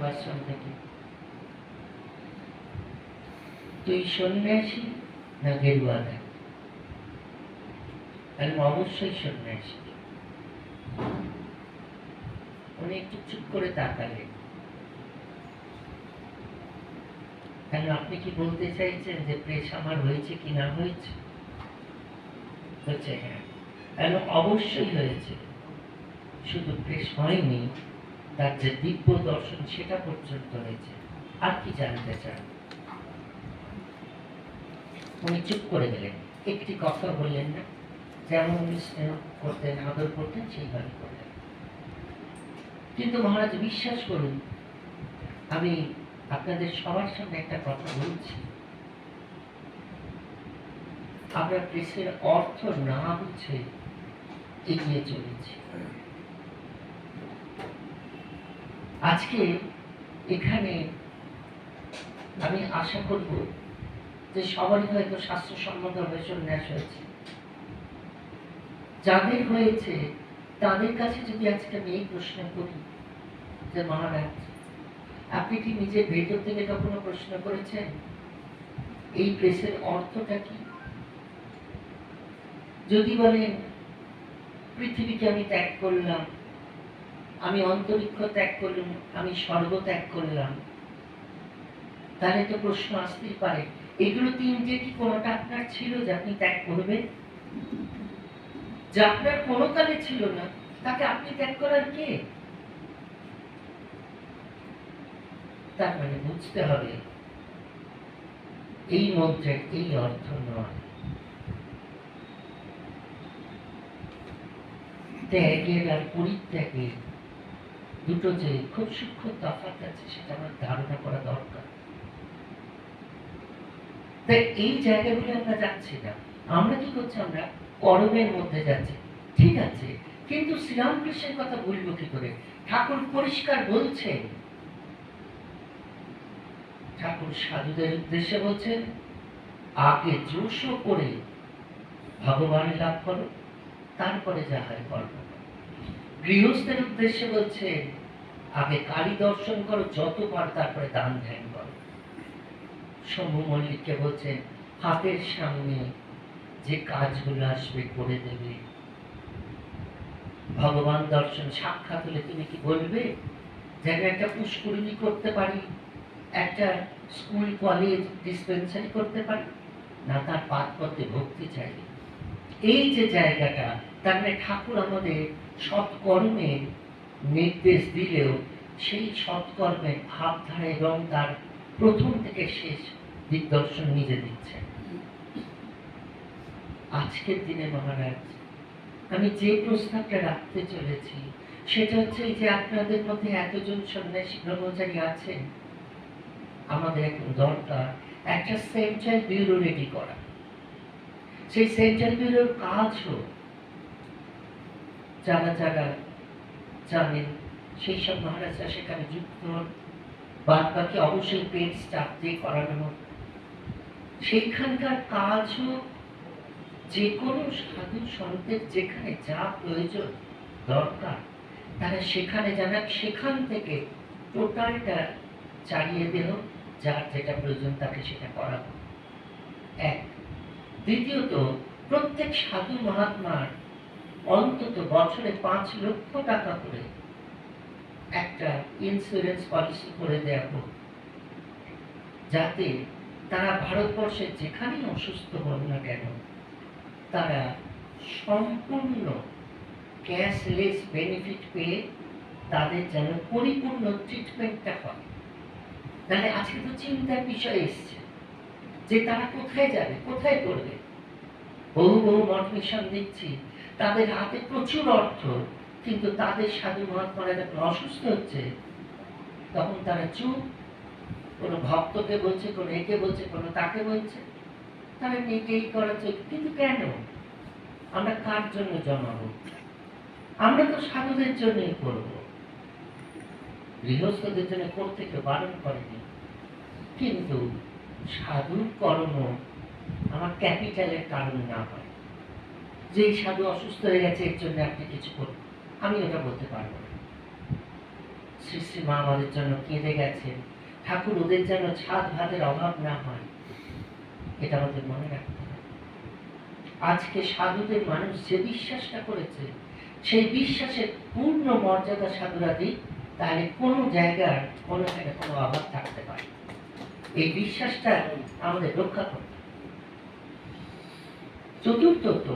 আশ্রম থেকে, তুই সন্ন্যাসী না গেরুয়া থাক? আমি অবশ্যই সন্ন্যাসী। উনি একটু চুপ করে তাকালেন। কেন, আপনি কি বলতে চাইছেন যে প্রেস আমার হয়েছে কি না হয়েছে? হচ্ছে, হ্যাঁ। কেন, অবশ্যই হয়েছে। শুধু প্রেস হয়নি, তার যে দিব্য দর্শন সেটা পর্যন্ত হয়েছে। আর কি জানতে চান? উনি চুপ করে গেলেন, একটি কথা বললেন না। যেমন উনি স্নেহ করতেন, আদর করতেন, সেইভাবে করলেন। কিন্তু মহারাজ, বিশ্বাস করুন, আমি আপনাদের সবার সামনে একটা কথা বলছি, আমরা প্রেসের অর্থ না বুঝে এগিয়ে চলেছি। আজকে এখানে আমি আশা করব যে সবারই হয়তো স্বাস্থ্যসম্মতভাবে সন্ন্যাস হয়েছে। যাদের হয়েছে তাদের কাছে যদি আজকে আমি এই প্রশ্ন করি যে মহারাজ, আপনি কি নিজের ভেতর থেকে কখনো প্রশ্ন করেছেন এই প্রেসের অর্থটা কি? যদি বলেন পৃথিবীকে আমি ত্যাগ করলাম, আমি অন্তরিক্ষ ত্যাগ করলাম, আমি স্বর্গ ত্যাগ করলাম, তাহলে তো প্রশ্ন আসতেই পারে, এগুলো তিনটে কি কোনোটা আপনার ছিল যে আপনি ত্যাগ করবেন? যে আপনার কোনো কালে ছিল না, তাকে আপনি ত্যাগ করার কে? তার মানে বুঝতে হবে এই মন্ত্রের এই অর্থ নয়। ত্যাগের আর পরিত্যাগের দুটো যে খুব সূক্ষ্ম তফাৎ আছে, সেটা আমার ধারণা করা দরকার। তাই এই জায়গাগুলো আমরা যাচ্ছি না। আমরা কি করছি? আমরা কর্মের মধ্যে যাচ্ছি, ঠিক আছে, কিন্তু শ্রীরামকৃষ্ণের কথা বলবো কি করে? ঠাকুর পরিষ্কার বলছেন, ঠাকুর সাধুদের উদ্দেশ্যে বলছেন, আগে জোশ করে ভগবান লাভ করো, তারপরে যা হয় কর্ম। গৃহস্থের উদ্দেশ্যে বলছে, আগে কালী দর্শন করো যতবার, তারপরে দান ধ্যান করো। শম্ভু মল্লিককে বলছেন, হাতের সামনে যে কাজগুলো আসবে করে দেবে। ভগবান দর্শন সাক্ষাৎ হলে তুমি কি বলবে যে আমি একটা পুষ্করিণী করতে পারি, একটা স্কুল কলেজ ডিসপেন্সারি করতে পারি না? তার পাদ পথে ভক্তি চাই। এই যে জায়গাটা, তার মানে ঠাকুর আমাদের সৎকর্মের নির্দেশ দিলেও সেই সৎকর্মের ভাবধারা এবং তার প্রথম থেকে শেষ দিগদর্শন নিজে দিচ্ছে। আজকের দিনে মহারাজ, আমি যে প্রস্তাবটা রাখতে চলেছি সেটা হচ্ছে এই যে আপনাদের মধ্যে এতজন সন্ন্যাসী ব্রহ্মচারী আছেন, আমাদের এখন দরকার একটা সেন্ট্রাল ব্যুরো রেডি করা। সেই সেন্ট্রাল ব্যুরোর কাজ হোক, যারা যারা জানেন সেই সব মহারাজরা সেখানে যুক্ত হন, বাদ বাকি অবশ্যই পেড স্টাফ দিয়ে করানো হোক। সেইখানকার কাজ হোক, যে কোনো সাধু সন্তের যেখানে যা প্রয়োজন দরকার, তারা সেখানে জানাক, সেখান থেকে টোটালটা চালিয়ে দেহ, যার যেটা প্রয়োজন তাকে সেটা করা হোক। এক। দ্বিতীয়ত, প্রত্যেক সাধু মহাত্মার অন্তত বছরে 5 লক্ষ টাকা করে একটা ইন্স্যুরেন্স পলিসি করে দেওয়া হোক, যাতে তারা ভারতবর্ষের যেখানেই অসুস্থ হন না কেন, তারা সম্পূর্ণ ক্যাশলেস বেনিফিট পেয়ে তাদের যেন পরিপূর্ণ ট্রিটমেন্টটা হয়। তাহলে আজকে তো চিন্তার বিষয় এসছে যে তারা কোথায় যাবে, কোথায় করবে। বহু বহু মঠ মিশন দেখছি, তাদের হাতে প্রচুর অর্থ, কিন্তু তাদের সাধু মহাত্মারা যখন অসুস্থ হচ্ছে তখন তারা চুপ। কোনো ভক্তকে বলছে, কোনো একে বলছে, কোনো তাকে বলছে, তারা নিজেই করাচ্ছে। কিন্তু কেন? আমরা কার জন্য জমাবো? আমরা তো সাধুদের জন্যই করব। গৃহস্থদের জন্য করতে কেউ বারণ করেনি, কিন্তু সাধুর কর্ম আমার ক্যাপিটালের কারণ না হয়। যে সাধু অসুস্থ হয়ে গেছে এর জন্য আপনি কিছু করুন, আমি ওটা বলতে পারবো না। শ্রী শ্রী মা আমাদের জন্য কেঁদে গেছেন, ঠাকুর ওদের যেন ছাদ ভাতের অভাব না হয়, এটা আমাদের মনে রাখতে হবে। আজকে সাধুদের মানুষ যে বিশ্বাসটা করেছে, সেই বিশ্বাসের পূর্ণ মর্যাদা সাধুরা দিক, তাহলে কোনো জায়গার কোনো অভাব থাকতে পারে। এই বিশ্বাসটা আমাদের রক্ষা করতে। চতুর্থত,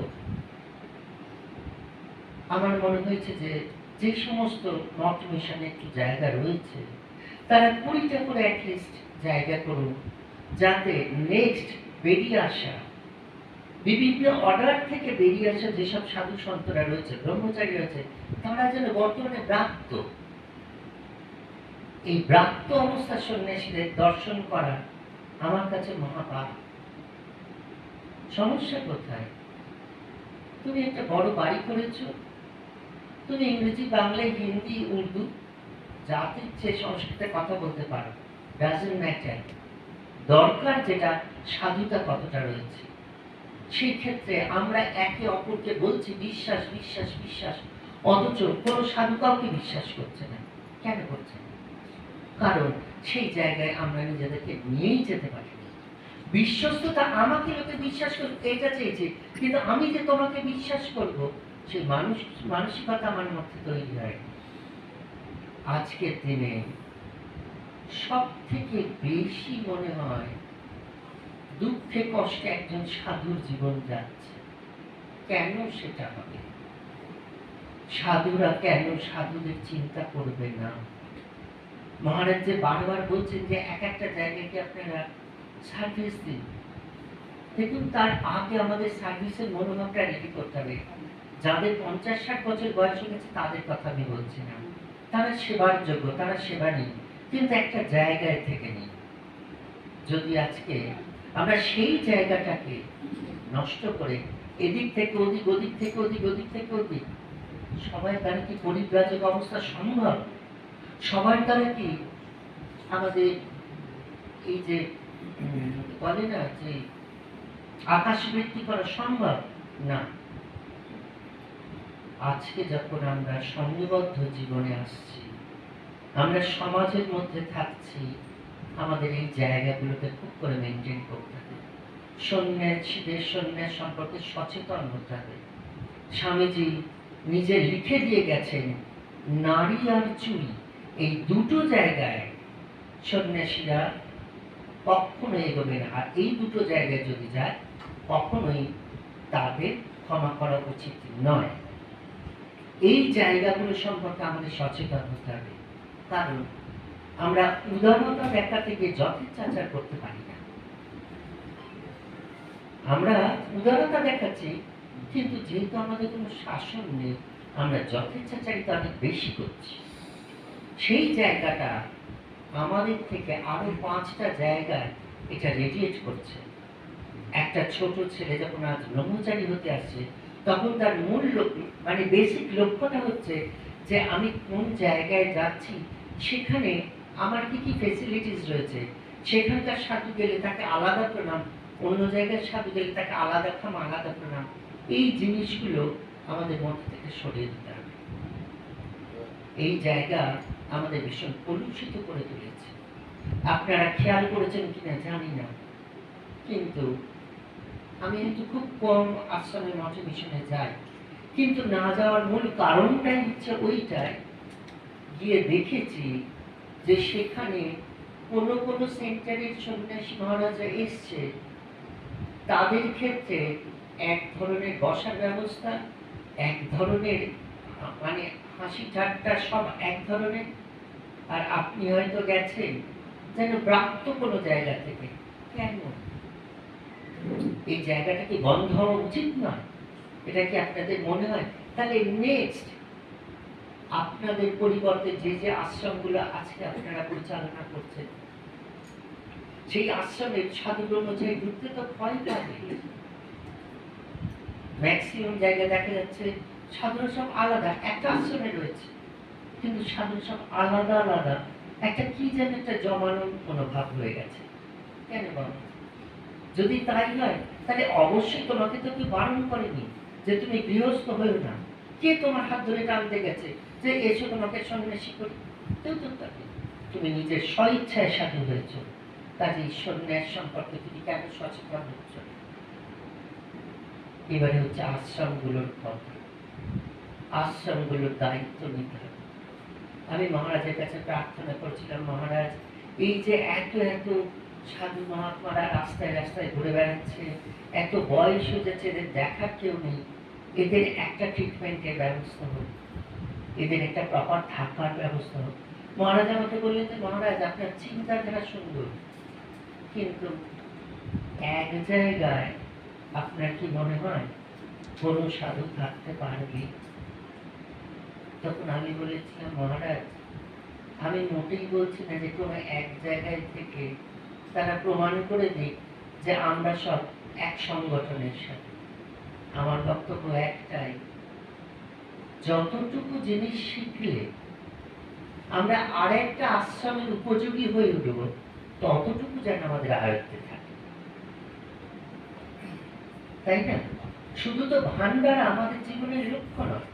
আমার মনে হয়েছে যে সমস্ত মঠ মিশনে একটু জায়গা রয়েছে, তারা 20টা করে অ্যাটলিস্ট জায়গা করুন, যাতে নেক্সট বেরিয়ে আসা, বিভিন্ন অর্ডার থেকে বেরিয়ে আসা যেসব সাধু সন্তরা রয়েছে, ব্রহ্মচারী রয়েছে, তারা যেন বর্তমানে ব্রাত্য, এই ব্রাত্য অবস্থা সন্ন্যাসীদের দর্শন করা আমার কাছে মহাপাপ। সমস্যা কোথায়? তুমি একটা বড় বাড়ি করেছ, তুমি ইংরেজি, বাংলায়, হিন্দি, উর্দু, যাতে ইচ্ছে সংস্কৃতে কথা বলতে পারো, ডাজন্ট ম্যাটার। দরকার যেটা সাধুতা কতটা রয়েছে। সেই ক্ষেত্রে আমরা একে অপরকে বলছি বিশ্বাস বিশ্বাস বিশ্বাস, অথচ কোনো সাধু কাউকে বিশ্বাস করছে না। কেন করছে না? কারণ সেই জায়গায় আমরা নিজেদেরকে নিয়েই যেতে পারি। বিশ্বস্ততা, আমাকে লোকে বিশ্বাস করবে এটা চেয়েছে, কিন্তু আমি যে তোমাকে বিশ্বাস করব, সেই মানসিকতা আমার মধ্যে তৈরি হয়। আজকের দিনে সব থেকে বেশি মনে হয় দুঃখে কষ্টে একজন সাধুর জীবন যাচ্ছে। কেন সেটা হবে? সাধুরা কেন সাধুদের চিন্তা করবে না? মহারাজ যে বারবার বলছেন যে এক একটা জায়গাকে আপনারা সার্ভিস দিন, দেখুন তার আগে আমাদের সার্ভিসের মনোভাবটা রেডি করতে হবে। যাদের 50-60 বছর বয়স হয়ে গেছে তাদের কথা আমি বলছি না, তারা সেবার যোগ্য, তারা সেবা নিন, কিন্তু একটা জায়গায় থেকে নিন। যদি আজকে আমরা সেই জায়গাটাকে নষ্ট করে এদিক থেকে ওদিক, ওদিক থেকে ওদিক, ওদিক থেকে ওদিক, সবাই দ্বারা কি পরিব্রাজক অবস্থা সম্ভব? সবার দ্বারা কি আমাদের এই যে বলে না যে আকাশ বৃদ্ধি করা সম্ভব না? আজকে যখন আমরা সংঘবদ্ধ জীবনে আসছি, আমরা সমাজের মধ্যে থাকছি, আমাদের এই জায়গাগুলোকে খুব করে মেনটেন করতে হবে। সন্ন্যাসীদের সন্ন্যাস সম্পর্কে সচেতন হতে হবে। স্বামীজি নিজে লিখে দিয়ে গেছেন, নারী আর চুরি, এই দুটো জায়গায় সন্ন্যাসীরা কখনো এগোবে না। আর এই দুটো জায়গায় যদি যায়, কখনোই তাদের ক্ষমা করা উচিত নয়। এই জায়গাগুলো সম্পর্কে আমাদের সচেতন হতে হবে। কারণ আমরা উদারতা দেখাতে গিয়ে যথেচ্ছাচার করতে পারি না। আমরা উদারতা দেখাচ্ছি, কিন্তু যেহেতু আমাদের কোনো শাসন নেই, আমরা যথেচ্ছাচারিতা অনেক বেশি করছি। সেই জায়গাটা আমাদের থেকে আরো 5টা জায়গায় এটা রেডিয়েট করছে। একটা ছোট ছেলে যখন আজ ব্রহ্মচারী হতে আসছে, তখন তার মূল মানে বেসিক লক্ষ্যটা হচ্ছে যে আমি কোন জায়গায় যাচ্ছি, সেখানে আমার কি কি ফেসিলিটিস রয়েছে। সেখানকার সাধু গেলে তাকে আলাদা প্রণাম, অন্য জায়গায় সাধু গেলে তাকে আলাদা খাম, আলাদা প্রণাম। এই জিনিসগুলো আমাদের মধ্যে থেকে সরিয়ে দিতে হবে। এই জায়গা আমাদের ভীষণ কলুষিত করে তুলেছে। আপনারা খেয়াল করেছেন কিনা জানি না, কিন্তু আমি কিন্তু খুব কম আশ্রমে মঠে মিশনে যাই, কিন্তু না যাওয়ার মূল কারণটাই হচ্ছে ওইটাই, গিয়ে দেখেছি যে সেখানে কোনো কোনো সেন্টারের সন্ন্যাসী মহারাজা এসছে, তাদের ক্ষেত্রে এক ধরনের বসার ব্যবস্থা, এক ধরনের মানে হাসি ঠাট্টা, সব এক ধরনের। আর আপনি হয়তো গেছেন যেন প্রাপ্ত কোনো জায়গা থেকে। কেন? এই জায়গাটা কি বন্ধ হওয়া উচিত নয়? এটা কি আপনাদের মনে হয়? তাহলে নেক্সট আপনাদের পরিবর্তে যে যে আশ্রমগুলো আজকে আপনারা পরিচালনা করছেন, সেই আশ্রমের সাধু ব্রহ্মচারী ঢুকতে তো ভয় পাবে। ম্যাক্সিমাম জায়গায় দেখা যাচ্ছে সাধুরা সব আলাদা, একটা আশ্রমে রয়েছে, কিন্তু সাধু সব আলাদা আলাদা, একটা কি যেন একটা জমানো মনোভাব হয়ে গেছে। কেন বাবা? যদি তাই হয়, তাহলে অবশ্যই তোমাকে তো কেউ বারণ করেনি যে তুমি গৃহস্থ হয়েও না। কে তোমার হাত ধরে টানতে গেছে যে এসো তোমাকে সন্ন্যাসী করি? কেউ তো তাকে, তুমি নিজের স্বইচ্ছায় সাধু হয়েছ, কাজে সন্ন্যাস সম্পর্কে তুমি কেন সচেতন হচ্ছ? এবারে হচ্ছে আশ্রমগুলোর কথা। আশ্রমগুলোর দায়িত্ব নিতে হবে। আমি মহারাজের কাছে প্রার্থনা করছিলাম, মহারাজ এই যে এত এত সাধু মহাত্মারা রাস্তায় রাস্তায় ঘুরে বেড়াচ্ছে, এত বয়স হয়েছে, এদের দেখার কেউ নেই, এদের একটা ট্রিটমেন্টের ব্যবস্থা হোক, এদের একটা প্রপার থাকার ব্যবস্থা হোক। মহারাজ আমাকে বললেন যে মহারাজ আপনার চিন্তাধারা সুন্দর, কিন্তু এক জায়গায় আপনার কি মনে হয় কোনো সাধু থাকতে পারবে? তখন আমি বলেছিলাম, মহারাজ আমি মোটেই বলছি না যে কোনো এক জায়গায় থেকে তারা প্রমাণ করে দিক যে আমরা সব এক সংগঠনের সাথে। আমার বক্তব্য একটাই, যতটুকু জিনিস শিখলে আমরা আর একটা আশ্রমের উপযোগী হয়ে উঠব, ততটুকু যেন আমাদের আয়ত্তে থাকে, তাই না? শুধু তো ভান্ডার আমাদের জীবনের লক্ষ্য নয়,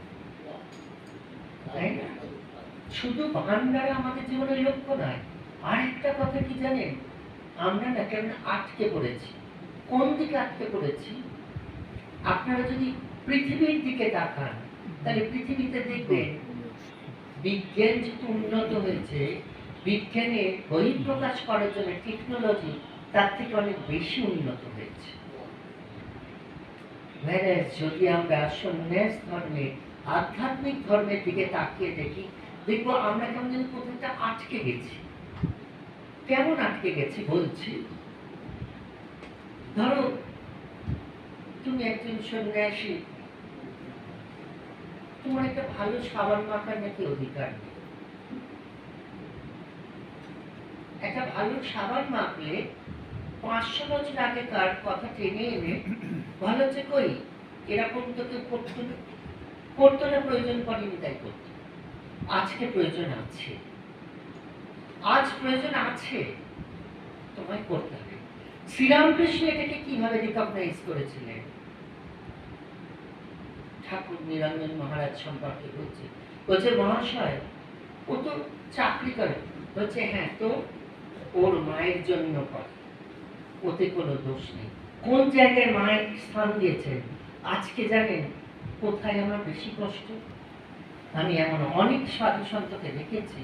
তাই না? শুধু ভান্ডার আমাদের জীবনের লক্ষ্য নয়। আর একটা কথা কি জানেন, আমরা না কেন আটকে পড়েছি। কোন দিকে আটকে পড়েছি? আপনারা যদি পৃথিবীর দিকে তাকান, তাহলে পৃথিবীতে দেখবেন বিজ্ঞান যেহেতু উন্নত হয়েছে, বিজ্ঞানের বহিঃপ্রকাশ করার জন্য টেকনোলজি তার থেকে অনেক বেশি উন্নত হয়েছে। যদি আমরা সন্ন্যাস ধর্মের, আধ্যাত্মিক ধর্মের দিকে তাকিয়ে দেখি, দেখবো আমরা কেমন যেন কোথাটা আটকে গেছি। কেমন আটকে গেছি বলছি, ধরো তুমি একজন সন্ন্যাসী, তোমার একটা ভালো সাবান মাখার নাকি অধিকার নেই। একটা ভালো সাবান মাখলে 500 বছর আগেকার কথা টেনে এনে ভালো হচ্ছে কই এরকম তো কেউ করতো না, প্রয়োজন পড়েনি তাই করতো। আজকে প্রয়োজন আছে, আজ প্রয়োজন আছে, তোমায় করতে হবে। শ্রীরামকৃষ্ণ এটাকে কিভাবে রিকগনাইজ করেছিলেন? ঠাকুর নিরঞ্জন মহারাজ সম্পর্কে বলছে মহাশয় ও তো চাকরি করে, বলছে হ্যাঁ তো ওর মায়ের জন্য করে, ওতে কোনো দোষ নেই। কোন জায়গায় মায়ের স্থান দিয়েছেন? আজকে জানেন কোথায় আমার বেশি কষ্ট? আমি এমন অনেক সাধু সন্তকে দেখেছি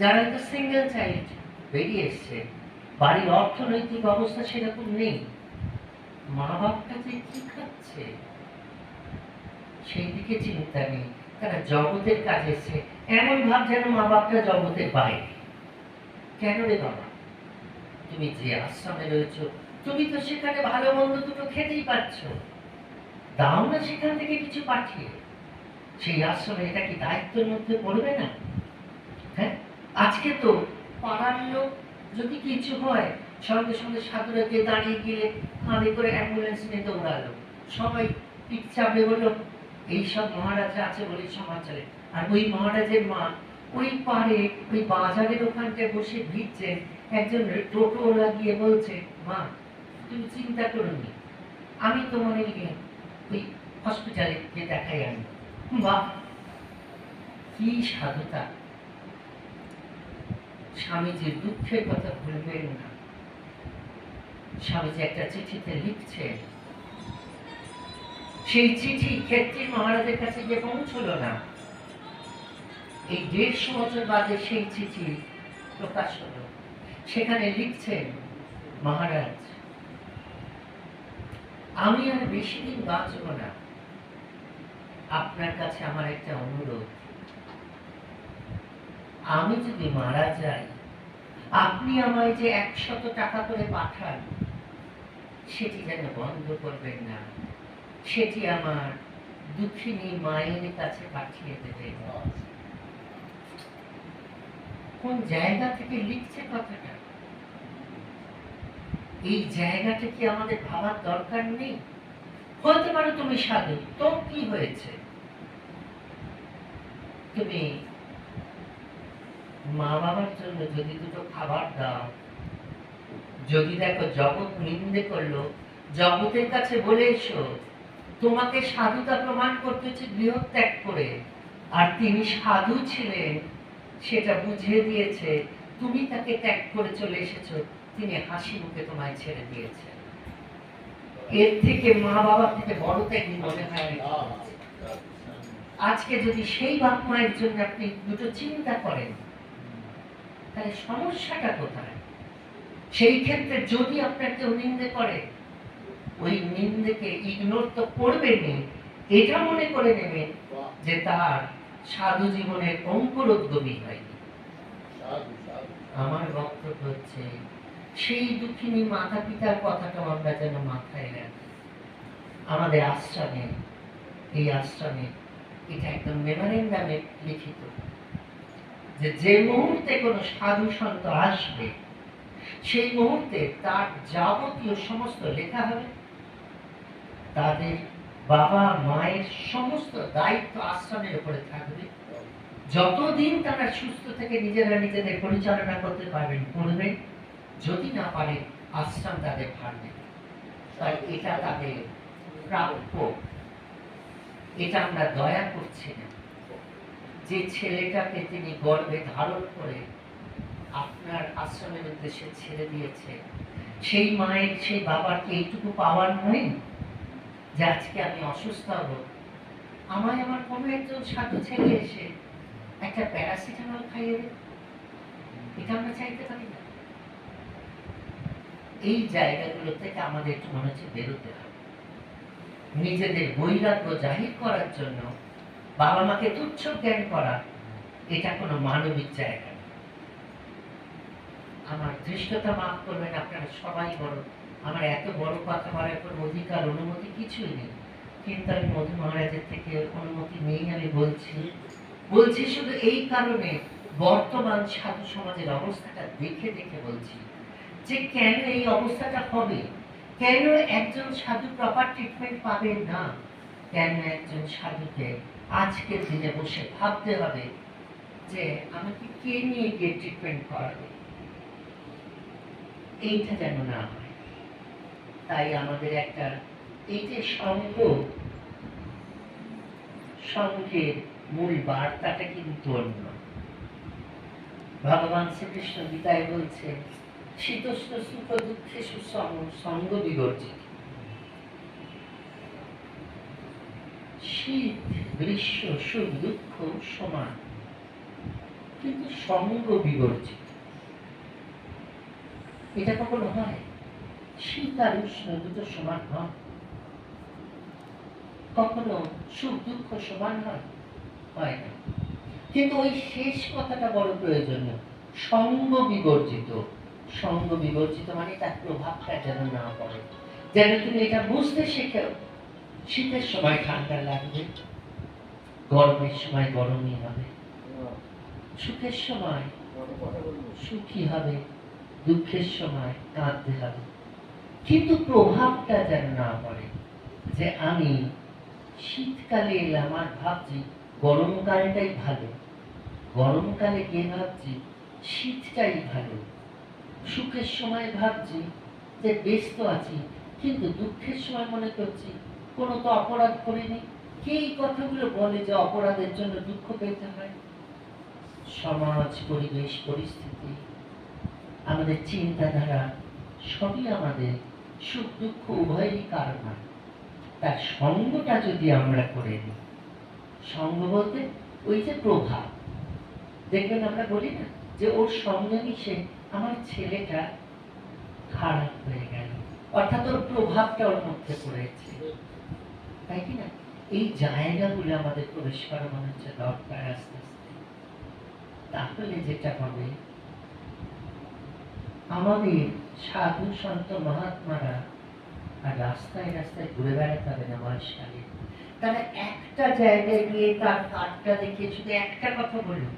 যারা হয়তো সিঙ্গেল চাইল্ড, বেরিয়ে এসছে, বাড়ির অর্থনৈতিক অবস্থা সেরকম নেই, মা বাপটা যে কি খাচ্ছে সেই দিকে চিন্তা নেই, তারা জগতের কাজে এসছে, এমন ভাব যেন মা বাপটা জগতের বাইরে। কেন রে বাবা, তুমি যে আশ্রমে রয়েছো তুমি তো সেখানে ভালো মন্দ দুটো খেতেই পাচ্ছ, দাও না সেখান থেকে কিছু পাঠিয়ে। সেই আশ্রমে এটা কি দায়িত্বের মধ্যে পড়বে না? হ্যাঁ, আজকে তো পাড়ার লোক যদি কিছু হয় সঙ্গে সঙ্গে সাধুরা গিয়ে দাঁড়িয়ে গিয়ে কাঁধে করে অ্যাম্বুলেন্স নিয়ে দৌড়ালো, সবাই পিঠ চাপড়ে বললো এইসব মহারাজ আছে বলে সমাজ চলে। আর ওই মহারাজের মা ওই পারে ওই বাজারের ওখানটায় বসে ভিড়ছেন, একজন টোটো লাগিয়ে বলছে মা তুমি চিন্তা করো নি, আমি তোমার ওই হসপিটালে গিয়ে দেখাই আনি। বাহ, কি সাধুতা! স্বামীজির দুঃখের কথা ভুলবেন না। স্বামীজি একটা চিঠিতে লিখছেন, সেই চিঠি ক্ষেত্রী মহারাজের কাছে গিয়ে পৌঁছলো না। এই 150 বছর বাদে সেই চিঠি প্রকাশ হলো। সেখানে লিখছেন, মহারাজ আমি আর বেশি দিন বাঁচব না, আপনার কাছে আমার একটা অনুরোধ, আমি যদি মারা যাই আপনি আমায় যে 100 টাকা করে পাঠান সেটি যেন বন্ধ করবেন না, সেটি আমার দুঃখিনী মায়ের কাছে পাঠিয়ে দেবেন। কোন জায়গা থেকে লিখছে কথাটা? এই জায়গাটা কি আমাদের ভাবার দরকার নেই? হতে পারে তুমি সাধু, তো কি হয়েছে? তুমি মা বাবার জন্য যদি দুটো খাবার দাও, যদি দেখো জগৎ নিন্দে করলো, জগতের কাছে বলে এসো তোমাকে সাধুতা প্রমাণ করতে হচ্ছে গৃহত্যাগ করে, আর তিনি সাধু ছিলেন, সেটা বুঝিয়ে দিয়েছে, তুমি তাকে ত্যাগ করে চলে এসেছো, তিনি হাসি মুখে তোমায় ছেড়ে দিয়েছে। এর থেকে মা বাবা থেকে বড় ত্যাগী মনে হয় আমি কি করছি। আজকে যদি সেই বাপ মায়ের জন্য আপনি দুটো চিন্তা করেন, তাহলে সমস্যাটা কোথায়? সেই ক্ষেত্রে যদি আপনার কেউ নিন্দে করে, ওই নিন্দেকে ইগনোর তো করবেনই, এটা মনে করে নেবেন যে তার সাধু জীবনের অঙ্কুরোদ্গমী হয়নি। আমার বক্তব্য হচ্ছে, সেই দুঃখিনী মাতা পিতার কথাটা আমরা যেন মাথায় রাখি। আমাদের আশ্রমে, এই আশ্রমে এটা একদম মেমোরেন্ডামে লিখিত যে যে মুহূর্তে কোনো সাধু সন্ত আসবে, সেই মুহূর্তে তার যাবতীয় সমস্ত লেখা হবে, তাদের বাবা মায়ের সমস্ত দায়িত্ব আশ্রমের উপরে থাকবে। যতদিন তারা সুস্থ থেকে নিজেরা নিজেদের পরিচালনা করতে পারবেন করবেন, যদি না পারে আশ্রম তাদের ভার নেবে। তাই এটা তাদের প্রাপ্য। এটা আমরা দয়া করছি না। যে ছেলেটাকে তিনি গর্ভে ধারণ করে আপনার আশ্রমের উদ্দেশ্যে ছেড়ে দিয়েছে, সেই মায়ের সেই বাবার কি এইটুকু পাওয়ার নয় যে আজকে আমি অসুস্থ হব, আমায় আমার কোনো একজন সাধু ছেলে এসে একটা প্যারাসিটামল খাইয়ে দেবে? এটা আমরা চাইতে পারি না। এই জায়গাগুলো থেকে আমাদের একটু মনে হচ্ছে বেরোতে হবে। নিজেদের বৈরাগ্য জাহির করার জন্য বাবা মাকে তুচ্ছ জ্ঞান করা, এটা কোনো মানবিক জায়গা না। আমার ধৃষ্টতা মাফ করবেন, আপনারা সবাই বড়, আমার এত বড় কথা বলার কোনো অধিকার অনুমতি কিছুই নেই, কিন্তু আমি মধু মহারাজের থেকে অনুমতি নেই। আমি বলছি শুধু এই কারণে, বর্তমান সাধু সমাজের অবস্থাটা দেখে দেখে বলছি যে কেন এই অবস্থাটা হবে, কেন একজন সাধু প্রপার ট্রিটমেন্ট পাবেন না, কেন একজন সাধুকে আজকের দিনে বসে ভাবতে হবে যে আমাকে কে নিয়ে গিয়ে ট্রিটমেন্ট করাবে। এইটা যেন না হয়। তাই আমাদের একটা, এই যে সংঘের মূল বার্তাটা কিন্তু অন্য। ভগবান শ্রীকৃষ্ণ গীতায় বলছে, শীতোষ্ণ সুখ দুঃখে সঙ্গ বিবর্জিত। শীত গ্রীষ্ম সুখ দুঃখ সমান, কিন্তু সঙ্গ বিবর্জিত। এটা কখনো হয়? শীত আর উষ্ণ দুটো সমান হয়? কখনো সুখ দুঃখ সমান হয় না। কিন্তু ওই শেষ কথাটা বড় প্রয়োজনীয়, সঙ্গ বিবর্জিত। সঙ্গ বিবর্জিত মানে তার প্রভাবটা যেন না পড়ে, যেন তুমি এটা বুঝতে শেখো। শীতের সময় ঠান্ডা লাগবে, গরমের সময় গরমই হবে, সুখের সময় সুখী হবে, দুঃখের সময় কাঁদতে হবে, কিন্তু প্রভাবটা যেন না পড়ে যে আমি শীতকালে এলাম আর ভাবছি গরমকালটাই ভালো, গরমকালে গিয়ে ভাবছি শীতটাই ভালো, সুখের সময় ভাবছি যে ব্যস্ত আছি, কিন্তু দুঃখের সময় মনে করছি কোনো তো অপরাধ করিনি। কে এই কথাগুলো বলে যে অপরাধের জন্য দুঃখ পেতে হয়? সমাজ, পরিবেশ, পরিস্থিতি, আমাদের চিন্তাধারা সবই আমাদের সুখ দুঃখ উভয়েরই কারণ। তার সঙ্গটা যদি আমরা করে নিই, সঙ্গ বলতে ওই যে প্রভাব, দেখবেন আমরা বলি না যে ওর সঙ্গে মিশে আমার ছেলেটা খারাপ হয়ে গেল, অর্থাৎ ওর প্রভাবটা ওর মধ্যে পড়েছে, তাই কি না? এই জায়গাগুলো আমাদের প্রবেশ করা মনে হচ্ছে দরকার আস্তে আস্তে। তাহলে যেটা হবে, আমাদের সাধু সন্ত মহাত্মারা আর রাস্তায় রাস্তায় ঘুরে বেড়াতে হবে না বয়সকালে। তারা একটা জায়গায় গিয়ে তার কার্ডটা দেখে শুধু একটা কথা বলুন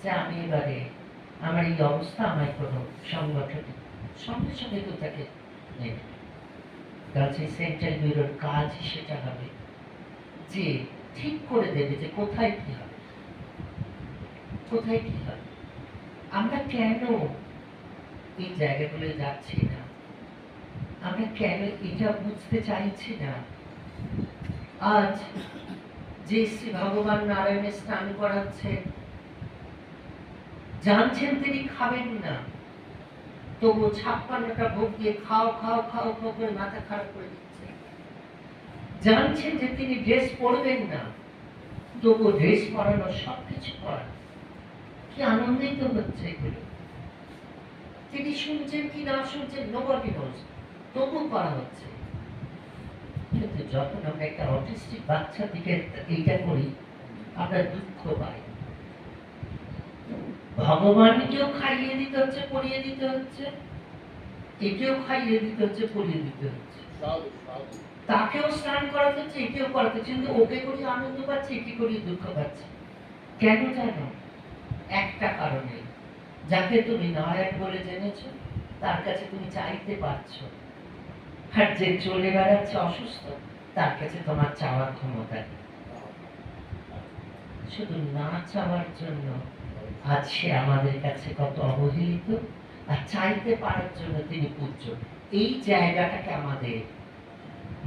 যে আমি এবারে আমার এই অবস্থা, আমায় কোনো সংগঠনে সঙ্গে সঙ্গে তো তাকে নেবে। কাজে সেন্ট্রাল ব্যুরোর কাজ সেটা হবে যে ঠিক করে দেবে যে কোথায় কি হবে, কোথায় কি হবে। আমরা কেন এই জায়গাগুলো যাচ্ছি না? আমরা কেন এটা বুঝতে চাইছি না? আজ যে শ্রী ভগবান নারায়ণের স্নান করাচ্ছে, জানছেন তিনি খাবেন না, তবু 56টা ভোগ দিয়ে খাও খাও খাও খাও করে মাথা খারাপ করে দিচ্ছে। জানছেন যে তিনি ড্রেস পরবেন না, তবু ড্রেস পরানো, সবকিছু করা। কি আনন্দিত হচ্ছে এগুলো। তিনি শুনছেন কি না শুনছেন নোবডি নোজ, তবু করা হচ্ছে। কিন্তু যখন আমরা একটা অটিস্টিক বাচ্চার দিকে এইটা করি, আমরা দুঃখ পাই। ভগবানকেও খাইয়ে দিতে হচ্ছে, পরিয়ে দিতে হচ্ছে, একেও খাইয়ে দিতে হচ্ছে, পরিয়ে দিতে হচ্ছে, তাকেও স্নান করাতে হচ্ছে, একেও করাতে হচ্ছে, কিন্তু ওকে করি আনন্দ পাচ্ছে, একে করি দুঃখ পাচ্ছে। কেন জানো? একটা কারণে, যাকে তুমি নারায়ণ বলে জেনেছো তার কাছে তুমি চাইতে পারছো, আর যে চলে বেড়াচ্ছে অসুস্থ তার কাছে তোমার চাওয়ার ক্ষমতা নেই। শুধু না চাওয়ার জন্য আজ সে আমাদের কাছে কত অবহেলিত, আর চাইতে পারার জন্য তিনি পূজ্য। এই জায়গাটাকে আমাদের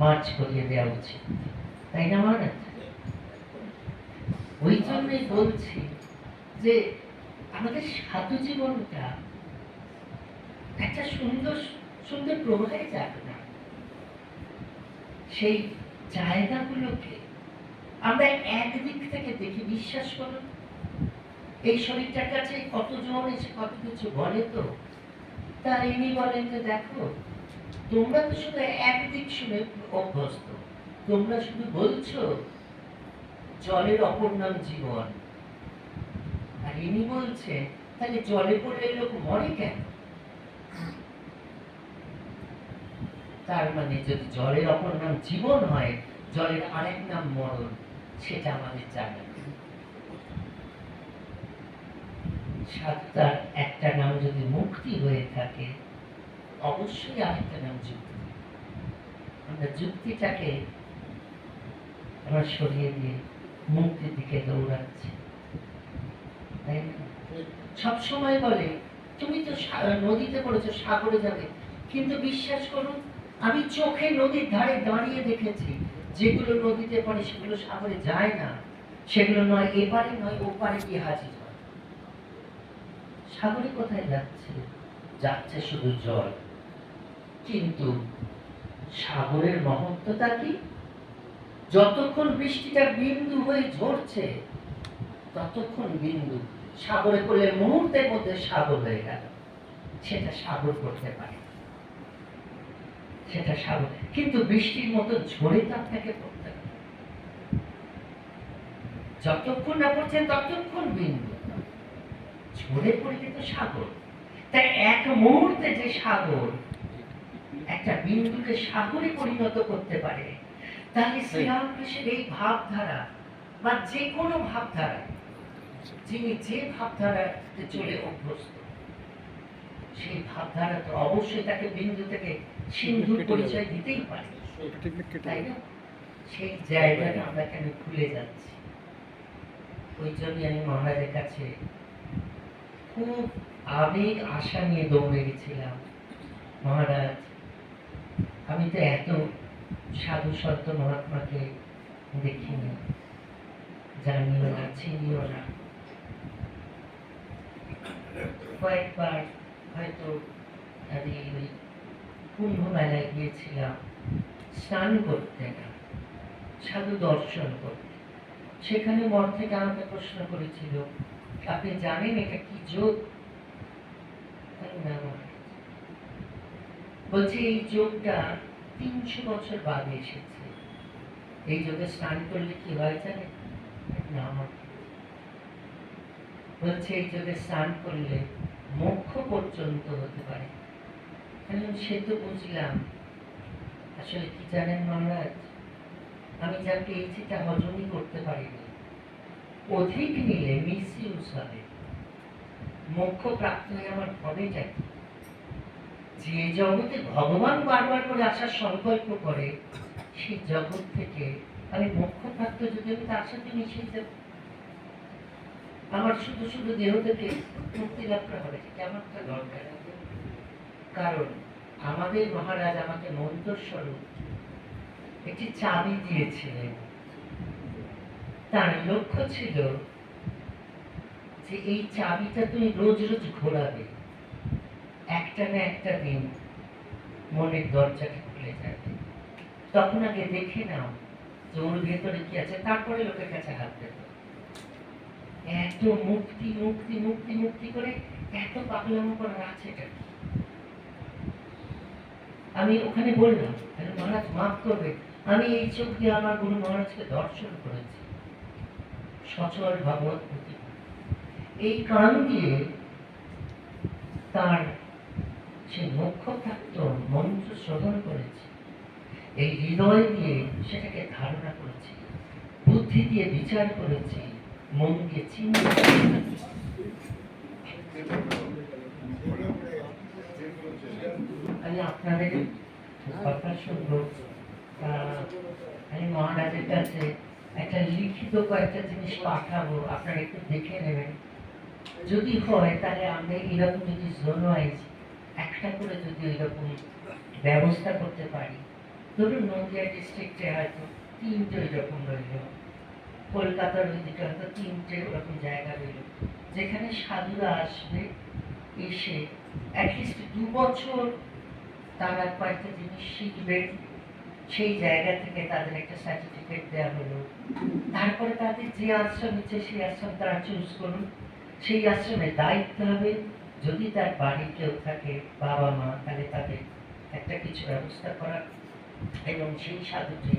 মার্চ করিয়ে দেওয়া উচিত, তাই না? মানে ওই জন্যই বলছি যে আমাদের সাধু জীবনটা একটা সুন্দর সুন্দর প্রবাহে যাক না। সেই জায়গাগুলোকে আমরা একদিক থেকে দেখি। বিশ্বাস করুন, এই শরীরটার কাছে কতজন এসে কত কিছু বলে, তো তা ইনি বলেন যে দেখো, তোমরা তো শুধু একদিক শুনে অভ্যস্ত, তোমরা শুধু বলছো জলের অপর নাম জীবন, আর ইনি বলছে তাহলে জলে পড়লে লোক মরে কেন? তার মানে যদি জলের অপর নাম জীবন হয়, জলের আরেক নাম মরণ, সেটা আমাদের জানা। সাতটার একটা নাম যদি মুক্তি হয়ে থাকে, অবশ্যই আরেকটা নাম যুক্তি। আমরা যুক্তিটাকে আমরা সরিয়ে দিয়ে মুক্তির দিকে দৌড়াচ্ছি, তাই না? সবসময় বলে তুমি তো নদীতে পড়েছো, সাগরে যাবে, কিন্তু বিশ্বাস করুন, আমি চোখে নদীর ধারে দাঁড়িয়ে দেখেছি যেগুলো নদীতে পড়ে সেগুলো সাগরে যায় না, সেগুলো নয় এপারে নয় ওপারে গিয়ে হাজির হয়। সাগরে কোথায় যাচ্ছে? যাচ্ছে শুধু জল। কিন্তু সাগরের মহত্বটা কি? যতক্ষণ বৃষ্টিটা বিন্দু হয়ে ঝরছে, ততক্ষণ বিন্দু। সাগরে করলে মুহূর্তের মধ্যে সাগর হয়ে গেল, সেটা সাগর করতে পারে, সেটা সাগর। কিন্তু বৃষ্টির মতো ঝরে তার থেকে পড়তে পারে, যতক্ষণ না পড়ছেন ততক্ষণ বিন্দু, ঝরে পড়লে তো সাগর। তাই এক মুহূর্তে যে সাগর একটা বিন্দুকে সাগরে পরিণত করতে পারে, তাহলে শ্রীরামকৃষ্ণের এই ভাবধারা বা যে কোনো ভাবধারা, যিনি যে ভাবধারাতে চলে অভ্যস্ত, সেই ভাবধারা তো অবশ্যই তাকে বিন্দু থেকে সিন্ধুর পরিচয় দিতেই পারে, তাই না? সেই জায়গাটা আমরা কেন ভুলে যাচ্ছি? ওই জন্য আমি মহারাজের কাছে খুব আবেগ আশা নিয়ে দৌড়ে গেছিলাম। মহারাজ, আমি তো এত সাধু সন্ত মহাত্মাকে দেখিনি, জানিও না, চিনিও না। কয়েকবার হয়তো আমি ওই কুম্ভ মেলায় গিয়েছিলাম স্নান করতে না, সাধু দর্শন করতে। সেখানে মন থেকে আমাকে প্রশ্ন করেছিল, আপনি জানেন এটা কি যোগ? না, বলছে এই যোগটা 300 বছর বাদে এসেছে। এই যোগে স্নান করলে কি হয় জানে? না, বলছে এই যোগে স্নান করলে মোক্ষ পর্যন্ত হতে পারে। সে তো বুঝলাম। আসলে কি জানেন মহারাজ, আমি যা পেয়েছি তা হজমই করতে পারিনি। অধিক নিলে মিসইউজ হবে, মোক্ষ প্রাপ্ত হয়ে আমার হবেটা কি? যে জগতে ভগবান বারবার করে আসার সংকল্প করে, সেই জগৎ থেকে আমি মোক্ষ প্রাপ্ত যদি আমি তার সাথে মিশে যাব, আমার শুধু শুধু দেহ থেকে মুক্তি লাভ করা হবে, কেমন একটা দরকার। কারণ আমাদের মহারাজ আমাকে মন্ত্রস্বরূপ একটি চাবি দিয়েছিলেন। তার লক্ষ্য ছিল যে এই চাবিটা তুমি রোজ রোজ ঘোরাবে, একটা না একটা দিন মনের দরজাটা খুলে যাবে। তখন আগে দেখে নাও যে ওর ভেতরে কি আছে, তারপরে লোকের কাছে হাত দেবে। এত মুক্তি মুক্তি মুক্তি মুক্তি করে এত পাগলামো করার আছেটা কি? আমি ওখানে বললাম, মহারাজ মাফ করবে, আমি এই চোখ দিয়ে আমার গুরু মহারাজকে দর্শন করেছি, সচল ভগবত প্রতিভা। এই কান দিয়ে তার সে নক্ষত্রাত্ম মন্ত্র শ্রবণ করেছে, এই হৃদয় দিয়ে সেটাকে ধারণা করেছি, বুদ্ধি দিয়ে বিচার করেছি, মন দিয়ে চিন্তা করেছি। আমি আপনাদের কথা শুনবো, আমি মহারাজের কাছে একটা লিখিত কয়েকটা জিনিস পাঠাবো, আপনারা একটু দেখে নেবেন। যদি হয় তাহলে আমরা এরকম যদি জোন ওয়াইজ একটা করে যদি এরকম ব্যবস্থা করতে পারি, ধরুন নদিয়া ডিস্ট্রিক্টে হয়তো 3টে এরকম রইল, কলকাতার ওইদিকে হয়তো 3টে ওরকম জায়গা রইল, যেখানে সাধুরা আসবে, এসে অ্যাটলিস্ট 2 বছর তারা কয়েকটা জিনিস শিখবেন, সেই জায়গা থেকে তাদের একটা সার্টিফিকেট দেওয়া হলো। তারপরে তাদের যে আশ্রম ইচ্ছে সেই আশ্রম তারা চুজ করুন, সেই আশ্রমে দায়িত্ব হবে। যদি তার বাড়ি কেউ থাকে, বাবা মা, তাহলে তাদের একটা কিছু ব্যবস্থা করা, এবং সেই সাধুটি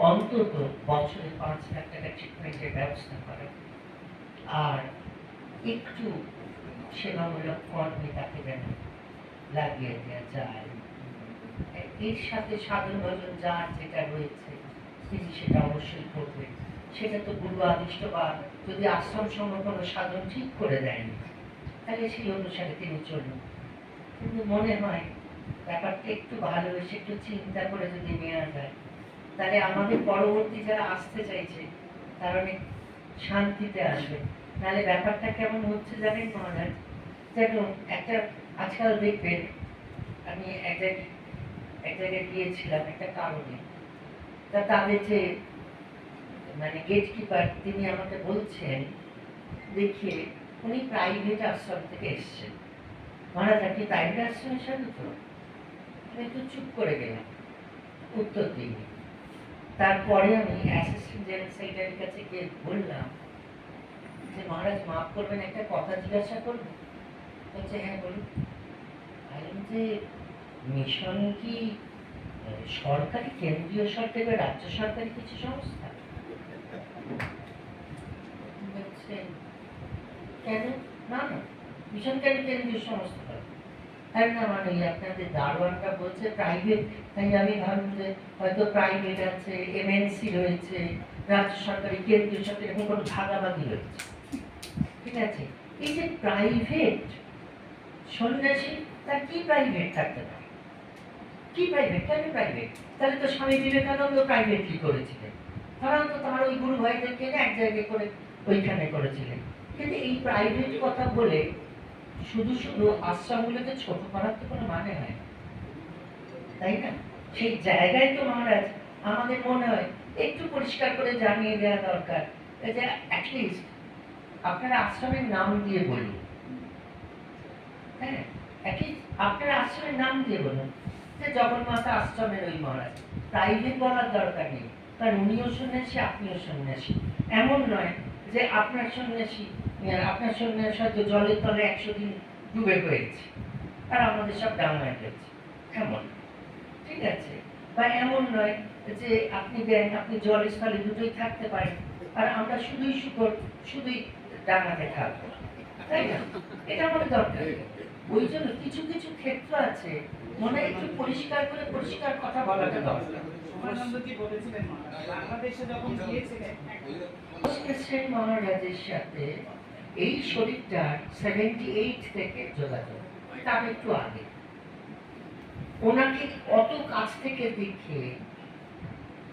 অন্তত বছরে 5 লাখ টাকা ট্রিটমেন্টের ব্যবস্থা করা, আর একটু সেবামূলক কর্মে তাকে যেন লাগিয়ে দেওয়া যায়। এর সাথে সাধন ভজন যার যেটা রয়েছে তিনি সেটা অবশ্যই করবেন। সেটা তো গুরু আদিষ্ট, বা যদি আশ্রম সঙ্গে কোনো সাধন ঠিক করে দেয়নি তাহলে সেই অনুসারে তিনি চলুন। কিন্তু মনে হয় ব্যাপারটা একটু ভালোবেসে একটু চিন্তা করে যদি নেওয়া যায়, তাহলে আমাদের পরবর্তী যারা আসতে চাইছে তারা অনেক শান্তিতে আসবে। নাহলে ব্যাপারটা কেমন হচ্ছে জানেন মহারাজ, যেমন একটা আজকাল দেখবেন, আমি এক জায়গায় গিয়েছিলাম একটা কারণে, তা তাদের যে মানে গেট কিপার তিনি আমাকে বলছেন, দেখিয়ে উনি প্রাইভেট আশ্রম থেকে এসছেন। মহারাজ আপনি প্রাইভেট আশ্রমের সাথে তো? আমি একটু চুপ করে গেলাম, উত্তর দিইনি। তারপরে আমি অ্যাসিস্ট্যান্ট জেনারেল সেক্রেটারির কাছে গিয়ে বললাম যে মহারাজ মাফ করবেন, একটা কথা জিজ্ঞাসা করবো? বলছে হ্যাঁ বলুন। যে মিশন কি সরকারি, কেন্দ্রীয় সরকারি বা রাজ্য সরকারি কিছু সংস্থা? কেন? না না, মিশন কেন কেন্দ্রীয় সংস্থা? হ্যাঁ না, মানে আপনাদের দারোয়ানটা বলছে প্রাইভেট, তাই আমি ভাবলাম যে হয়তো প্রাইভেট আছে, এমএনসি রয়েছে, রাজ্য সরকারি, কেন্দ্রীয় সরকারি, এরকম কোনো ভাগাভাগি রয়েছে। ঠিক আছে, এই যে প্রাইভেট সন্ন্যাসী, তার কি প্রাইভেট থাকতে পারে? কি প্রাইভেট? কেন প্রাইভেট? তাহলে তো স্বামী বিবেকানন্দ প্রাইভেটলি করেছিলেন, তারা তো তার ওই গুরু ভাইদেরকে এক জায়গায় করে ওইখানে করেছিলেন। কিন্তু এই প্রাইভেট কথা বলে শুধু শুধু আশ্রমগুলোকে ছোট করার তো কোনো মানে হয় না, তাই না? সেই জায়গায় তো মহারাজ আমাদের মনে হয় একটু পরিষ্কার করে জানিয়ে দেওয়া দরকার যে অ্যাটলিস্ট আপনারা আশ্রমের নাম দিয়ে বলুন। হ্যাঁ, অ্যাটলিস্ট আপনারা আশ্রমের নাম দিয়ে বলুন যে জগন্মাতা আশ্রমের ওই মহারাজ। প্রাইভেট বলার দরকার নেই, কারণ উনিও সন্ন্যাসী, আপনিও সন্ন্যাসী। এমন নয় যে আপনার সন্ন্যাসী, আপনার সন্ন্যাস হয়তো জলের তলে 100 দিন ডুবে হয়েছে আর আমাদের সব ডাঙায় গেছে, এমন, ঠিক আছে? বা এমন নয় যে আপনি দেন, আপনি জলের স্থলে দুটোই থাকতে পারেন, আর আমরা শুধুই শুকর, শুধুই ডাঙাতে থাকবো, তাই না? এটা আমাদের দরকার। ওই জন্য কিছু কিছু ক্ষেত্র আছে মনে হয় একটু পরিষ্কার করে পরিষ্কার কথা বলাটা দরকার। মহারাজের সাথে এই শরীরটার 78 থেকে যোগাযোগ, তার একটু আগে ওনাকে অত কাছ থেকে দেখে,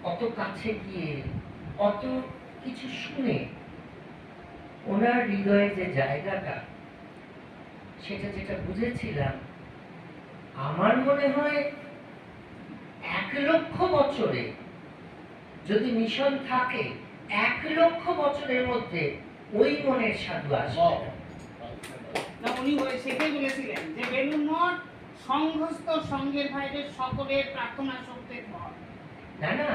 অত কাছে গিয়ে, অত কিছু শুনে ওনার হৃদয়ের যে জায়গাটা, সেটা যেটা বুঝেছিলাম, আমার মনে হয় 1 লক্ষ বছরে যদি মিশন থাকে, 1 লক্ষ বছরের মধ্যে ওই মনের সাধু আসবে না। না, উনি সেটাই বলেছিলেন যে বেলুড় মঠ সংঘস্থ সঙ্গের বাইরে সকলের প্রার্থনা শক্তির ঘর। না না,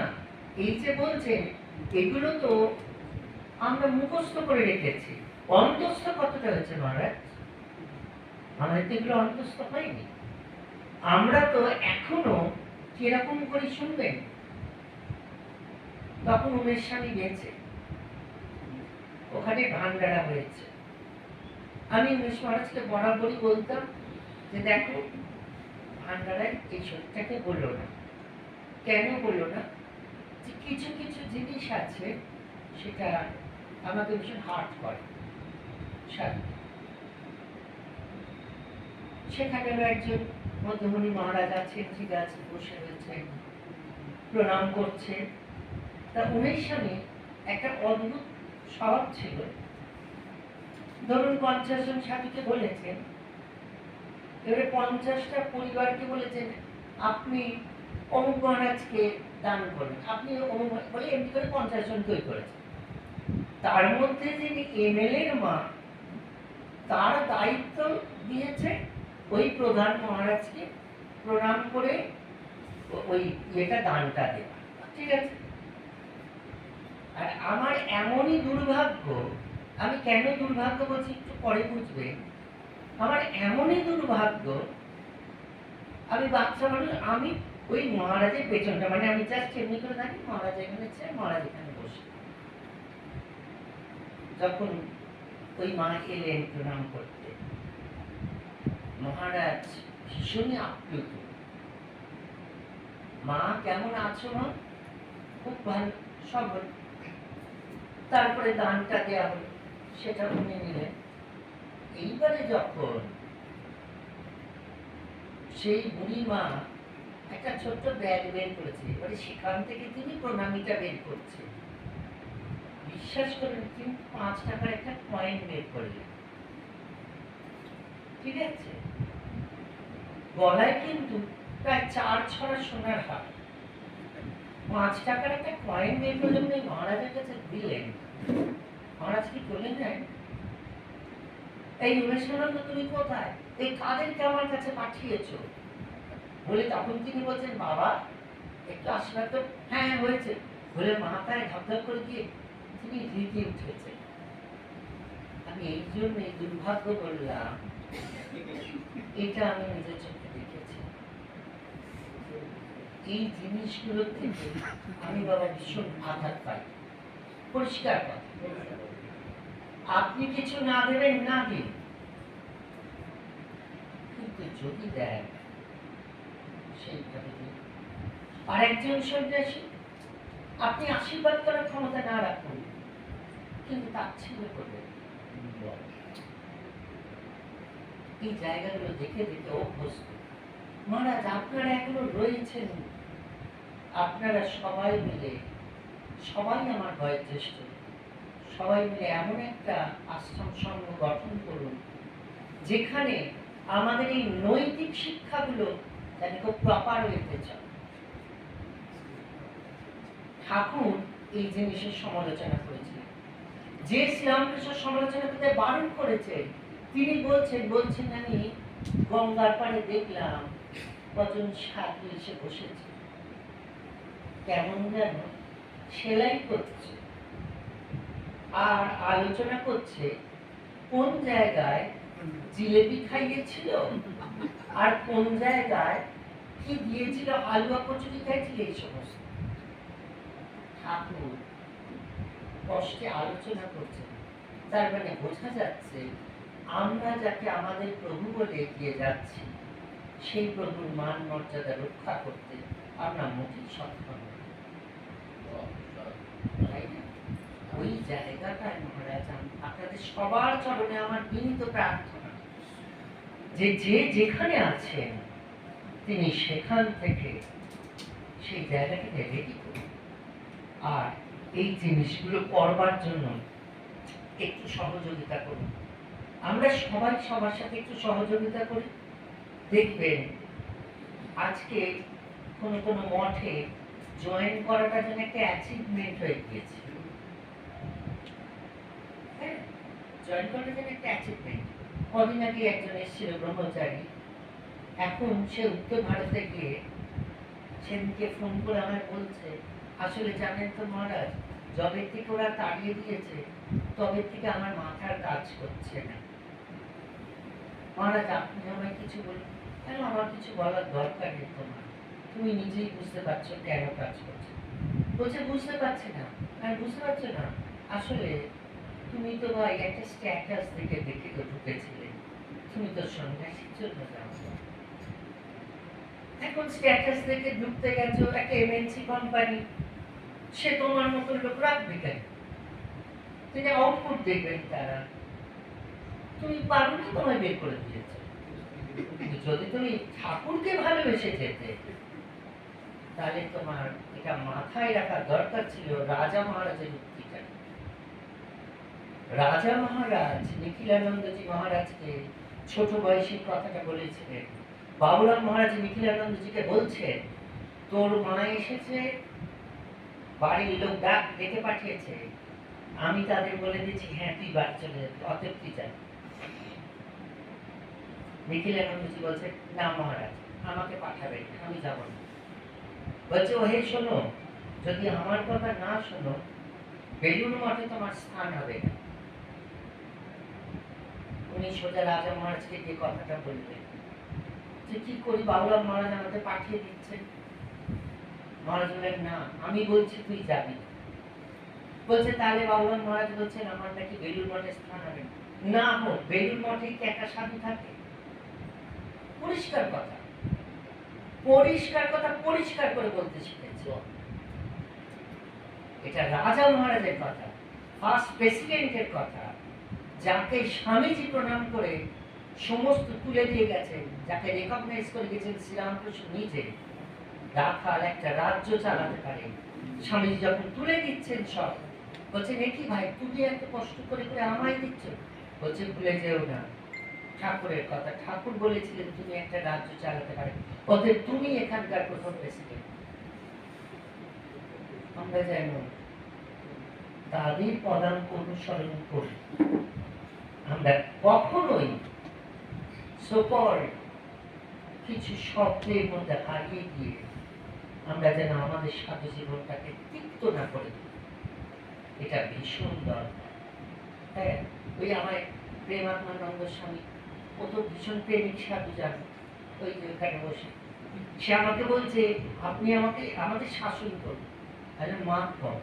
এই যে বলছেন এগুলো তো আমরা মুখস্থ করে রেখেছি, অন্তস্থ কতটা হয়েছে মহারাজ? আমাদের তো এগুলো অন্তস্থ হয়নি। আমরা তো এখনো কিরকম করে শুনবেন, তখন উমেশ স্বামী গেছে, ওখানে ভান্ডারা হয়েছে। আমি উমেশ মহারাজকে বরাবরই বলতাম যে দেখো, ভান্ডারায় এই সত্যটাকে বললো না। কেন বললো না? যে কিছু কিছু জিনিস আছে সেটা আমাকে ভীষণ হার্ট করে। সেখানে একজন মধ্যমণি মহারাজ আছেন, ঠিক আছে, বসে রয়েছেন, প্রণাম করছে। তা উমেশ স্বামী একটা অদ্ভুত স্বভাব ছিল। ধরুন 50 জন স্বামীকে বলেছেন, এবারে 50টা পরিবারকে বলেছেন আপনি অমুক মহারাজকে দান করবেন, আপনি অমুক বলে এমনি করে 50 জনকেই করেছেন। তার মধ্যে যিনি এমএলএর মা, তার দায়িত্ব দিয়েছে ওই প্রধান মহারাজকে প্রণাম করে ওই এটা দানটা দেওয়া, ঠিক আছে। আর আমার এমনই দুর্ভাগ্য, আমি কেন দুর্ভাগ্য বলছি একটু পরে বুঝবে, আমার এমনই দুর্ভাগ্য, আমি বাচ্চা মানুষ, আমি ওই মহারাজের পেছনটা, মানে আমি জাস্ট এমনি করে থাকি, মহারাজ এখানে ছিলেন, মহারাজ এখানে বসে। যখন ওই মা এলেন প্রণাম করতে, মহারাজ ভীষণই আপ্লুত। মা কেমন আছো মা? খুব ভালো, সব হলো। তারপরে দানটা দেওয়া হলো, সেটা উনি নিলেন। এইবারে যখন সেই বুড়ি মা একটা ছোট্ট ব্যাগ বের করেছে, এবারে সেখান থেকে তিনি প্রণামীটা বের করছে। বিশ্বাস করেন, তিনি 5 টাকার একটা কয়েন বের করলেন, ঠিক আছে। গলায় কিন্তু প্রায় 4 ছড়া সোনার হার। 5 টাকার একটা কয়েন বের করে উনি মহারাজের কাছে দিলেন। মহারাজ কি বললেন জানেন? এই উমেশানন্দ তুমি কোথায়? এই কাদেরকে আমার কাছে পাঠিয়েছো? বলে তখন তিনি বলছেন, বাবা একটু আশীর্বাদ তো। হ্যাঁ হয়েছে বলে মাথায় ধপধপ করে দিয়ে তিনি রীতি উঠেছে। আমি এই জন্য এই দুর্ভাগ্য বললাম, এটা আমি নিজের চোখে দেখেছি। এই জিনিসগুলো থেকে আমি বাবা ভীষণ আঘাত পাই। পরিষ্কার কথা, আপনি কিছু না দেবেন, না দিন, কিন্তু যদি দেন সেইভাবে দিন। আর একজন সন্ন্যাসী, আপনি আশীর্বাদ করার ক্ষমতা না রাখুন, কিন্তু তাচ্ছিল্য করবেন। এই জায়গাগুলো দেখে দেখে অভ্যস্ত। মহারাজ আপনারা এখনো রয়েছেন, আপনারা সবাই মিলে, সবাই আমার বয়োজ্যেষ্ঠ, সবাই মিলে এমন একটা আশ্রম সংঘ গঠন করুন যেখানে আমাদের এই নৈতিক শিক্ষাগুলো যেন খুব প্রপার হইতে চলে। ঠাকুর এই জিনিসের সমালোচনা করেছিলেন। যে শ্রীরামকৃষ্ণ সমালোচনা করতে বারণ করেছে, তিনি বলছেন আমি গঙ্গার পাড়ে দেখলাম কজন সাধু এসে বসেছে, কেমন যেন সেলাই করছে আর আলোচনা করছে কোন জায়গায় জিলেবি খাইয়েছিল আর কোন জায়গায় কি দিয়েছিল, হালুয়া কচুরি খাইছিল, এই সমস্ত। ঠাকুর কষ্টে আলোচনা করছে, তার মানে বোঝা যাচ্ছে আমরা যাকে আমাদের প্রভু বলে এগিয়ে যাচ্ছি, সেই প্রভুর মান মর্যাদা রক্ষা করতে আমরা মোটেই সক্ষম নই। তাই না? ওই জায়গাটায় মহারাজ আপনাদের সবার চরণে আমার বিনীত প্রার্থনা, যে যে যেখানে আছেন তিনি সেখান থেকে সেই জায়গাটাকে রেডি করুন। আর এই জিনিসগুলো করবার জন্য একটু সহযোগিতা করুন। আমরা সবাই সবার সাথে একটু সহযোগিতা করি, দেখবেন আজকে কোনো মঠে জয়েন করাটা যেন একটা অ্যাচিভমেন্ট হয়ে গিয়েছে। হ্যাঁ, জয়েন করাটা যেন একটা অ্যাচিভমেন্ট। কদিন আগে একজন এসেছিল ব্রহ্মচারী, এখন সে উত্তর ভারতে গিয়ে সেদিনকে ফোন করে আমায় বলছে, আসলে জানেন তো মহারাজ, যবে থেকে ওরা তাড়িয়ে দিয়েছে তবে থেকে আমার মাথার কাজ করছে না। মহারাজ আপনি আমায় কিছু বলুন। কেন, আমার কিছু বলার দরকার নেই তোমার, তুমি নিজেই বুঝতে পারছো কেন কাজ করছে। বলছে বুঝতে পারছি না। আর বুঝতে পারছো না, আসলে তুমি তো ভাই একটা স্ট্যাটাস থেকে দেখে তো ঢুকেছিলে, তুমি তো সন্ন্যাসীর জন্য যাও। এখন স্ট্যাটাস থেকে ঢুকতে গেছো একটা এমএনসি কোম্পানি, সে তোমার মতো লোক রাখবে কেন? তিনি আউটপুট দেখবেন তারা, তুমি পারোনি, তোমায় বের করে দিয়েছে। যদি তুমি ঠাকুরকে ভালোবেসে যেতে, তাহলে তোমার এটা মাথায় রাখার দরকার ছিল রাজা মহারাজের উক্তিটা। রাজা মহারাজ নিখিলানন্দজি মহারাজকে ছোট বয়সে কথাটা বলেছিলেন। বাবুরাম মহারাজ নিখিলানন্দজিকে বলছেন, তোর মা এসেছে, বাড়ির লোক ডাক ডেকে পাঠিয়েছে, আমি তাদের বলে দিচ্ছি হ্যাঁ তুই বাড়ি চলে যাবি, অতএব তুই যা। নিখিলানন্দজি বলছে, না মহারাজ আমাকে পাঠাবেন, আমি যাব না। বলছে ও হে শোনো, যদি আমার কথা না শোনো বেলুড় মঠে তোমার স্থান হবে না। উনি সোজা রাজা মহারাজকে যে কথাটা বললেন, যে কি করি, বাবুরাম মহারাজ আমাকে পাঠিয়ে দিচ্ছেন। মহারাজ বললেন না, আমি বলছি তুই যাবি। বলছে তাহলে বাবুরাম মহারাজ বলছেন আমার নাকি বেলুড় মঠে স্থান হবে না। হোক, বেলুড় মঠে কি একটা সাধু থাকে? পরিষ্কার কথা, পরিষ্কার কথা পরিষ্কার করে বলতে শিখেছে। এটা রাজা মহারাজের কথা, ফার্স্ট প্রেসিডেন্টের কথা, যাকে স্বামীজি প্রণাম করে সমস্ত তুলে দিয়ে গেছেন, যাকে রেকগনাইজ করে গেছেন শ্রীরামকৃষ্ণ নিজে, রাখাল একটা রাজ্য চালাতে পারে। স্বামীজি যখন তুলে দিচ্ছেন সব, বলছেন কি ভাই তুমি এত কষ্ট করে করে আমায় দিচ্ছ? বলছে ভুলে যেও না ঠাকুরের কথা, ঠাকুর বলেছিলেন তুমি একটা রাজ্য চালাতে পারে, অতএব তুমি এখানকার প্রথম প্রেসিডেন্ট। আমরা যেন তাদের পদাঙ্ক অনুসরণ করি, আমরা কখনোই সকল কিছু শব্দের মধ্যে হারিয়ে গিয়ে আমরা যেন আমাদের সাধু জীবনটাকে তিক্ত না করে দিই। এটা ভীষণ দরকার। হ্যাঁ, ওই আমার প্রেমানন্দ স্বামী, ও তো ভীষণ প্রেমিক সাধু, জানো, ওই যে ওখানে বসে সে আমাকে বলছে আপনি আমাকে আমাদের শাসন করুন। আরে মা কম,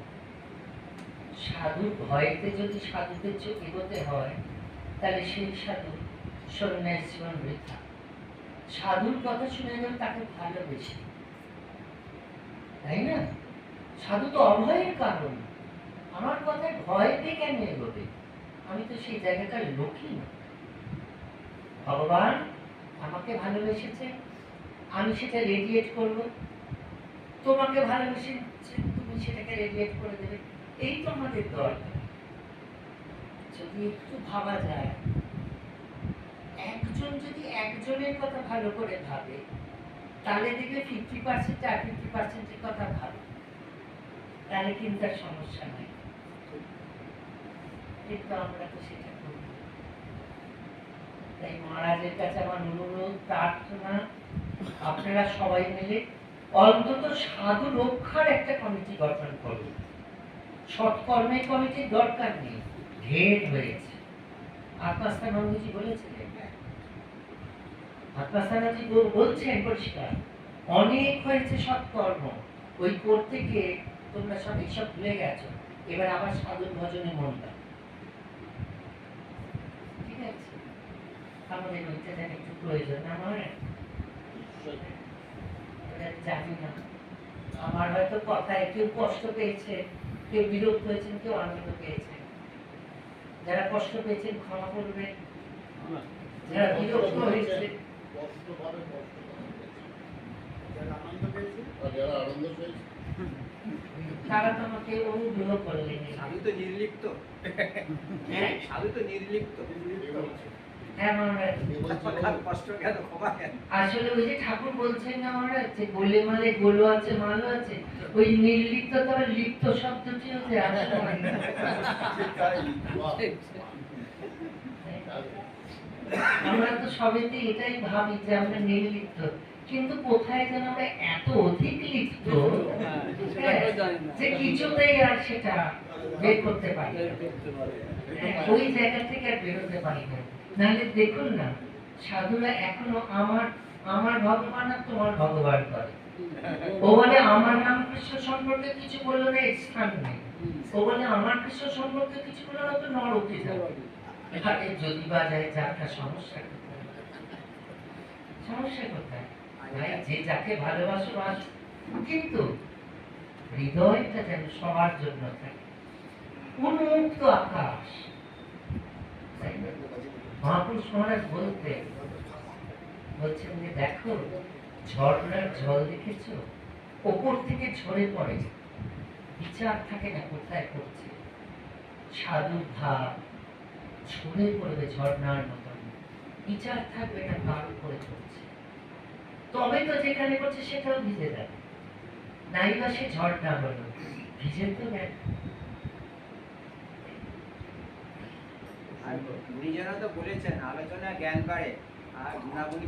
সাধুর ভয়েতে যদি সাধুদের চোখ এগোতে হয়, তাহলে সেই সাধু সন্ন্যাস জীবন বৃথা। সাধুর কথা শুনে যেন তাকে ভালোবেসে, তাই না? সাধু তো অভয়ের কারণ, আমার কথায় ভয় পেয়ে কেন এগোবে? আমি তো সেই জায়গাটার লোকই না। ভগবান আমাকে ভালোবেসেছে, আমি সেটা রেডিয়েট করব, তোমাকে ভালোবেসেছে তুমি সেটাকে রেডিয়েট করে দেবে। এই তো আমাদের দরকার। যদি একটু ভাবা যায়, একজন যদি একজনের কথা ভালো করে ভাবে, তাহলে দেখবে 50% আর 50% কথা ভাবে, তাহলে কিন্তু আর সমস্যা নাই। কিন্তু আমরা তো সেটা করি। তাই মহারাজের কাছে আমার অনুরোধ প্রার্থনা, আপনারা সবাই মিলে অন্তত সাধু রক্ষার একটা কমিটি গঠন করুন। সৎকর্মের কমিটির দরকার নেই, ঢের হয়েছে। আত্মাস্থানন্দজি বলেছিলেন, আত্মাস্থানন্দজি বলছেন পরিষ্কার, অনেক হয়েছে সৎকর্ম, ওই করতে গিয়ে তোমরা সব এইসব ভুলে গেছো, এবার আবার সাধু ভজনে মন দাও। ঠিক আছে, আমাদের ওইটা যেন একটু প্রয়োজন। আমার জানি না, আমার হয়তো কথায় কেউ কষ্ট পেয়েছে, কেউ বিরক্ত হয়েছেন, কেউ আনন্দ পেয়েছেন। যারা কষ্ট পেয়েছেন ক্ষমা করবেন, যারা বিরক্ত হয়েছে, তারা তো আমাকে অনুগ্রহ করলেন। সাধু তো নির্লিপ্ত, হ্যাঁ সাধু তো নির্লিপ্ত। হ্যাঁ মহারাজ, কষ্ট কেন, ক্ষমা কেন? আসলে ওই যে ঠাকুর বলছেন না মহারাজ, যে গোলে মালে গোলো আছে মালো আছে, ওই নির্লিপ্ত তবে লিপ্ত শব্দটিও যে আসলে আমরা তো সবেতে এটাই ভাবি যে আমরা নির্লিপ্ত, কিন্তু কোথায় যেন আমরা এত অধিক লিপ্ত হ্যাঁ, যে কিছুতেই আর সেটা বের করতে পারি না। হ্যাঁ, ওই জায়গা থেকে আর বেরোতে পারি না। নাহলে দেখুন না, সাধুরা এখনো আমার আমার ভগবান আর তোমার ভগবান করে। ও বলে আমার নাম কৃষ্ণ সম্পর্কে কিছু বললো না, এর স্থান নেই। ও বলে আমার কৃষ্ণ সম্পর্কে কিছু বললো না, তো নরকে যাবে। এখানে যদি বা যায় যে একটা সমস্যা কোথায়? সমস্যা কোথায়? ভাই, যে যাকে ভালোবাসো বাসো, কিন্তু হৃদয়টা যেন সবার জন্য থাকে, উন্মুক্ত আকাশ। তাই না? মহাপুরুষ মহারাজ বলছেন যে দেখো, ঝর্ণার জল দেখেছো, ওপর থেকে ঝরে পড়ে, বিচার থাকে না কোথায় পড়ছে। সাধু ভাব ঝরে পড়বে ঝর্ণার মতন, বিচার থাকবে না কার উপরে পড়ছে। তবে তো যেখানে পড়ছে সেটাও ভিজে যাবে, নাইবা সে ঝর্ণা হলো, ভিজে তো গেল। আর গুরুজনও তো বলেছেন আলোচনা জ্ঞান বাড়ে আর গুণাগুণী